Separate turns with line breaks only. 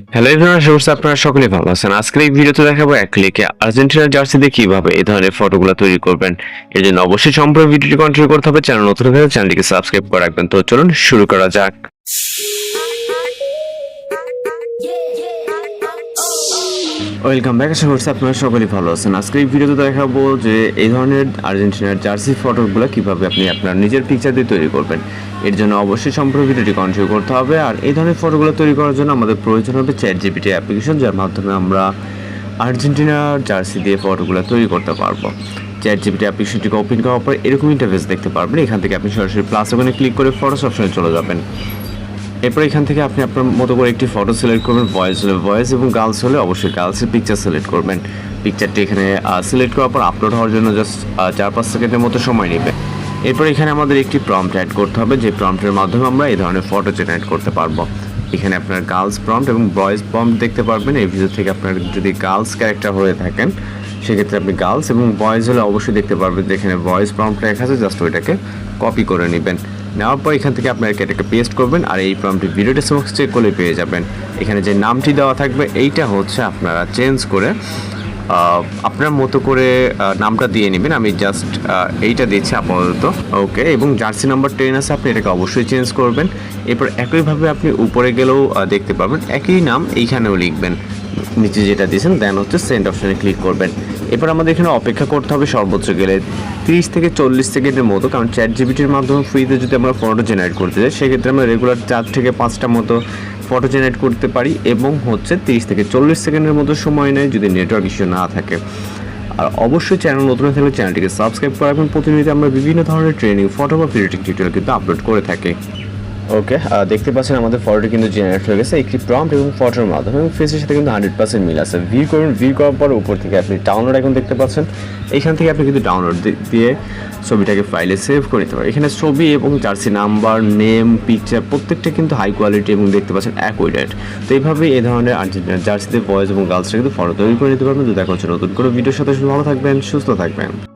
Hello everyone, আশা করছি আপনারা সকলেই ভালো আছেন। আজকের এই ভিডিওতে দেখাবো এক ক্লিকে আর্জেন্টিনার জার্সিতে কিভাবে এই ধরনের ফটোগুলো তৈরি করবেন। এর জন্য অবশ্যই সম্পূর্ণ ভিডিওটি কন্টিনিউ করতে হবে। চ্যানেল নতুন হলে চ্যানেলটিকে সাবস্ক্রাইব করে রাখবেন। তো চলুন শুরু করা যাক। ওয়েলকাম ব্যাক, আশা করছি আপনারা সকলেই ভালো আছেন। আজকের এই ভিডিওতে দেখাবো যে এই ধরনের আর্জেন্টিনার জার্সি ফটোগুলো কিভাবে আপনি আপনার নিজের পিকচার দিয়ে তৈরি করবেন। এর জন্য অবশ্যই সম্পূর্ণ ভিডিওটি কন্টিনিউ করতে হবে। আর এই ধরনের ফটোগুলো তৈরি করার জন্য আমাদের প্রয়োজন হবে চ্যাটজিপিটি অ্যাপ্লিকেশন, যার মাধ্যমে আমরা আর্জেন্টিনার জার্সি দিয়ে ফটোগুলো তৈরি করতে পারবো। চ্যাটজিপিটি অ্যাপ্লিকেশনটিকে ওপেন করার পর এরকম ইন্টারফেস দেখতে পারবেন। এখান থেকে আপনি সরাসরি প্লাস ওখানে ক্লিক করে ফটোস অপশনে চলে যাবেন। এরপর এখান থেকে আপনি আপনার মতো করে একটি ফটো সিলেক্ট করবেন। ভয়েস হলে ভয়েস এবং গার্লস হলে অবশ্যই গার্লসের পিকচার সিলেক্ট করবেন। পিকচারটি এখানে সিলেক্ট করার পর আপলোড হওয়ার জন্য জাস্ট 4-5 সেকেন্ডের মতো সময় নেবে। এরপর এখানে আমাদের একটি প্রম্পট অ্যাড করতে হবে, যে প্রম্পটের মাধ্যমে আমরা এই ধরনের ফটো জেনারেট করতে পারবো। এখানে আপনার গার্লস প্রম্পট এবং বয়েজ প্রম্পট দেখতে পারবেন। এই ভিডিও থেকে আপনার যদি গার্লস ক্যারেক্টার হয়ে থাকেন সেক্ষেত্রে আপনি গার্লস, এবং বয়েজ হলে অবশ্যই দেখতে পারবেন যে এখানে ভয়েস প্রম্পট লেখা আছে, জাস্ট ওইটাকে কপি করে নেবেন। নেওয়ার পর এখান থেকে আপনার এটাকে পেস্ট করবেন, আর এই প্রম্পটটি ভিডিও ডেসক্রিপশন চেক করলে পেয়ে যাবেন। এখানে যে নামটি দেওয়া থাকবে এইটা হচ্ছে আপনারা চেঞ্জ করে আপনার মতো করে নামটা দিয়ে নেবেন। আমি জাস্ট এইটা দিচ্ছি আপাতত, ওকে। এবং জার্সি নাম্বার 10 আছে, আপনি এটাকে অবশ্যই চেঞ্জ করবেন। এরপর একইভাবে আপনি উপরে গেলেও দেখতে পাবেন একই নাম এইখানেও লিখবেন, নিচে যেটা দিয়েছেন। দেন হচ্ছে সেন্ড অপশনে ক্লিক করবেন। এরপর আমাদের এখানে অপেক্ষা করতে হবে সর্বোচ্চ গেলে 30 থেকে 40 সেকেন্ডের মতো, কারণ চ্যাটজিপিটির মাধ্যমে ফ্রিতে যদি আমরা ফটো জেনারেট করতে যাই সেক্ষেত্রে আমরা রেগুলার 4 থেকে 5টা মতো ফটো জেনারেট করতে পারি, এবং হচ্ছে 30 থেকে 40 সেকেন্ডের মতো সময় নেয় যদি নেটওয়ার্ক ইস্যু না থাকে। আর অবশ্যই চ্যানেল নতুন থাকলে চ্যানেলটিকে সাবস্ক্রাইব করে রাখবেন। প্রতিনিয়ত আমরা বিভিন্ন ধরনের ট্রেনিং, ফটো বা ভিডিও টিউটোরিয়াল কিন্তু আপলোড করে থাকি। ওকে, দেখতে পাচ্ছেন আমাদের ফটোটি কিন্তু জেনারেট হয়ে গেছে একটি প্রম্পট এবং ফটোর মাধ্যমে, এবং ফেসের সাথে কিন্তু 100% মিল আছে। ভিউ করুন, ভিউ করার পর উপর থেকে আপনি ডাউনলোড এখন দেখতে পাচ্ছেন। এইখান থেকে আপনি কিন্তু ডাউনলোড দিয়ে ছবিটাকে ফাইলে সেভ করে নিতে পারেন। এখানে ছবি এবং জার্সি নাম্বার, নেম, পিকচার প্রত্যেকটা কিন্তু হাই কোয়ালিটি এবং দেখতে পাচ্ছেন অ্যাকুরেট। তো এইভাবে এই ধরনের আর্জেন্টিনার জার্সিতে বয়েজ এবং গার্লসরা কিন্তু ফটো তৈরি করে নিতে পারবেন। তো দেখা হচ্ছে নতুন করে ভিডিওর সাথে, ভালো থাকবেন, সুস্থ থাকবেন।